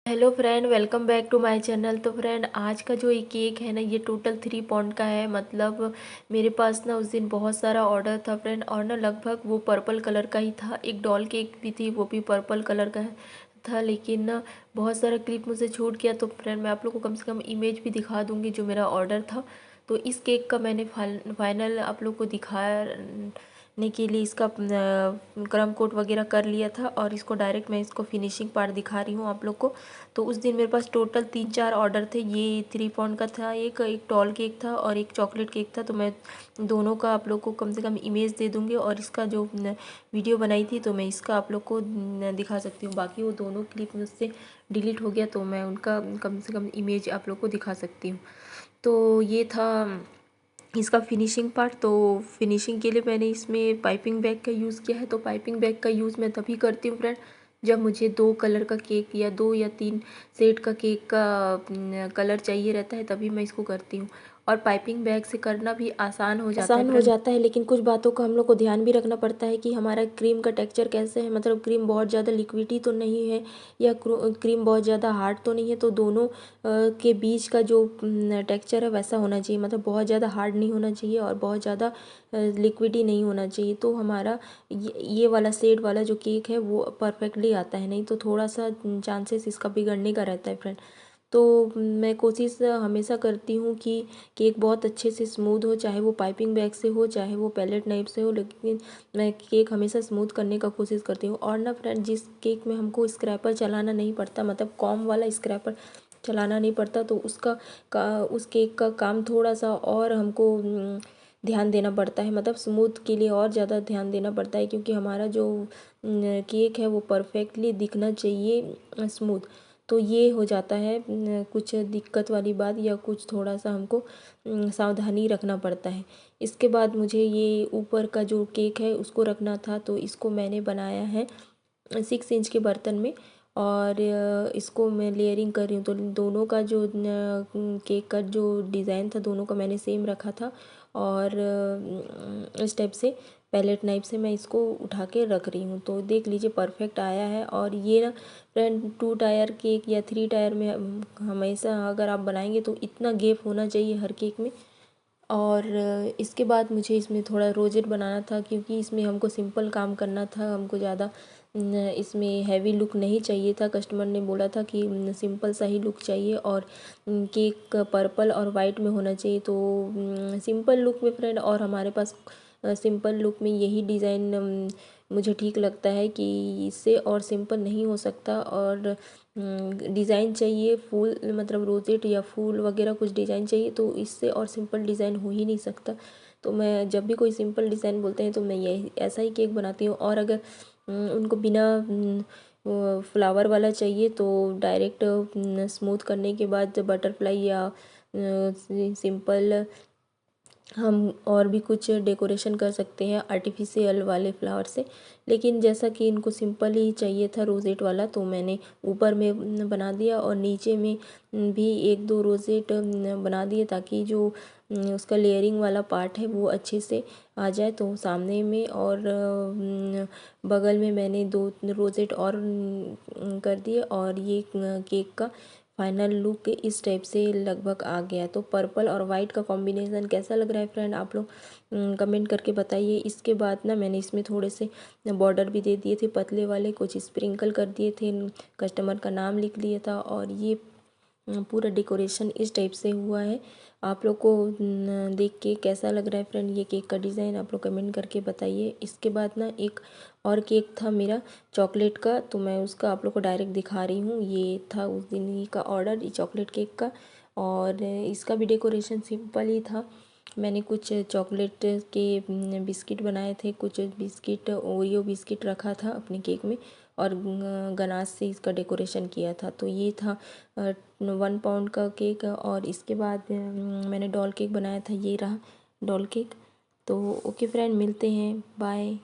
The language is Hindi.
Hello friend, welcome back to my channel. तो फ्रेंड, आज का जो ये केक है ना, ये टोटल 3 पाउंड का है। मतलब मेरे पास ना उस दिन बहुत सारा ऑर्डर था फ्रेंड, और ना लगभग वो पर्पल कलर का ही था। एक डॉल केक भी थी, वो भी पर्पल कलर का था। लेकिन ना बहुत सारा क्लिप मुझसे छूट गया। तो फ्रेंड, मैं आप लोग को कम से कम इमेज भी दिखा दूँगी जो मेरा ऑर्डर था। तो इस केक का मैंने फाइनल आप लोग को दिखाने के लिए इसका क्रम कोट वगैरह कर लिया था, और इसको डायरेक्ट मैं इसको फिनिशिंग पार्ट दिखा रही हूँ आप लोग को। तो उस दिन मेरे पास टोटल 3-4 ऑर्डर थे। ये 3 पाउंड का था, एक एक टॉल केक था और एक चॉकलेट केक था। तो मैं दोनों का आप लोग को कम से कम इमेज दे दूँगी, और इसका जो वीडियो बनाई थी तो मैं इसका आप लोग को दिखा सकती हूँ। बाकी वो दोनों क्लिप मुझसे डिलीट हो गया, तो मैं उनका कम से कम इमेज आप लोग को दिखा सकती हूँ। तो ये था इसका फिनिशिंग पार्ट। तो फिनिशिंग के लिए मैंने इसमें पाइपिंग बैग का यूज़ किया है। तो पाइपिंग बैग का यूज़ मैं तभी करती हूँ फ्रेंड, जब मुझे 2 कलर का केक या 2 या 3 सेट का केक का कलर चाहिए रहता है, तभी मैं इसको करती हूँ। और पाइपिंग बैग से करना भी आसान हो जाता है, लेकिन कुछ बातों का हम लोग को ध्यान भी रखना पड़ता है कि हमारा क्रीम का टेक्सचर कैसे है। मतलब क्रीम बहुत ज़्यादा लिक्विडी तो नहीं है, या क्रीम बहुत ज़्यादा हार्ड तो नहीं है। तो दोनों के बीच का जो टेक्सचर है वैसा होना चाहिए। मतलब बहुत ज़्यादा हार्ड नहीं होना चाहिए और बहुत ज़्यादा लिक्विडी नहीं होना चाहिए। तो हमारा ये वाला सेड वाला जो केक है वो परफेक्टली आता है। नहीं तो थोड़ा सा चांसेस इसका बिगड़ने का रहता है फ्रेंड। तो मैं कोशिश हमेशा करती हूँ कि केक बहुत अच्छे से स्मूथ हो, चाहे वो पाइपिंग बैग से हो चाहे वो पैलेट नाइफ से हो, लेकिन मैं केक हमेशा स्मूथ करने का कोशिश करती हूँ। और ना फ्रेंड, जिस केक में हमको स्क्रैपर चलाना नहीं पड़ता, मतलब कॉम वाला स्क्रैपर चलाना नहीं पड़ता, तो उस केक का काम थोड़ा सा और हमको ध्यान देना पड़ता है। मतलब स्मूथ के लिए और ज़्यादा ध्यान देना पड़ता है, क्योंकि हमारा जो केक है वो परफेक्टली दिखना चाहिए स्मूथ। तो ये हो जाता है कुछ दिक्कत वाली बात, या कुछ थोड़ा सा हमको सावधानी रखना पड़ता है। इसके बाद मुझे ये ऊपर का जो केक है उसको रखना था, तो इसको मैंने बनाया है 6 इंच के बर्तन में। और इसको मैं लेयरिंग कर रही हूँ। तो दोनों का जो केक का जो डिज़ाइन था, दोनों का मैंने सेम रखा था। और इस टाइप से पैलेट नाइफ से मैं इसको उठा के रख रही हूँ। तो देख लीजिए परफेक्ट आया है। और ये ना फ्रेंड, 2 टायर केक या 3 टायर में हमेशा अगर आप बनाएंगे तो इतना गैप होना चाहिए हर केक में। और इसके बाद मुझे इसमें थोड़ा रोजेट बनाना था, क्योंकि इसमें हमको सिंपल काम करना था। हमको ज़्यादा इसमें हैवी लुक नहीं चाहिए था। कस्टमर ने बोला था कि सिंपल सा ही लुक चाहिए, और केक पर्पल और वाइट में होना चाहिए। तो सिंपल लुक में फ्रेंड, और हमारे पास सिंपल लुक में यही डिज़ाइन मुझे ठीक लगता है कि इससे और सिंपल नहीं हो सकता। और डिज़ाइन चाहिए फूल, मतलब रोजेट या फूल वगैरह कुछ डिज़ाइन चाहिए, तो इससे और सिंपल डिज़ाइन हो ही नहीं सकता। तो मैं जब भी कोई सिंपल डिज़ाइन बोलते हैं तो मैं यही ऐसा ही केक बनाती हूँ। और अगर उनको बिना फ्लावर वाला चाहिए तो डायरेक्ट स्मूथ करने के बाद बटरफ्लाई या सिंपल हम और भी कुछ डेकोरेशन कर सकते हैं आर्टिफिशियल वाले फ्लावर से। लेकिन जैसा कि इनको सिंपल ही चाहिए था रोजेट वाला, तो मैंने ऊपर में बना दिया और नीचे में भी 1-2 रोजेट बना दिए, ताकि जो उसका लेयरिंग वाला पार्ट है वो अच्छे से आ जाए। तो सामने में और बगल में मैंने 2 रोजेट और कर दिए। और ये केक का फाइनल लुक इस टाइप से लगभग आ गया। तो पर्पल और वाइट का कॉम्बिनेशन कैसा लग रहा है फ्रेंड, आप लोग कमेंट करके बताइए। इसके बाद ना मैंने इसमें थोड़े से बॉर्डर भी दे दिए थे पतले वाले, कुछ स्प्रिंकल कर दिए थे, कस्टमर का नाम लिख लिया था। और ये पूरा डेकोरेशन इस टाइप से हुआ है। आप लोग को देख के कैसा लग रहा है फ्रेंड ये केक का डिज़ाइन, आप लोग कमेंट करके बताइए। इसके बाद ना एक और केक था मेरा चॉकलेट का, तो मैं उसका आप लोग को डायरेक्ट दिखा रही हूँ। ये था उस दिन ही का ऑर्डर, ये चॉकलेट केक का। और इसका भी डेकोरेशन सिंपल ही था। मैंने कुछ चॉकलेट के बिस्किट बनाए थे, कुछ बिस्किट ओरियो बिस्किट रखा था अपने केक में, और गनाश से इसका डेकोरेशन किया था। तो ये था 1 पाउंड का केक। और इसके बाद मैंने डॉल केक बनाया था, ये रहा डॉल केक। तो ओके फ्रेंड, मिलते हैं, बाय।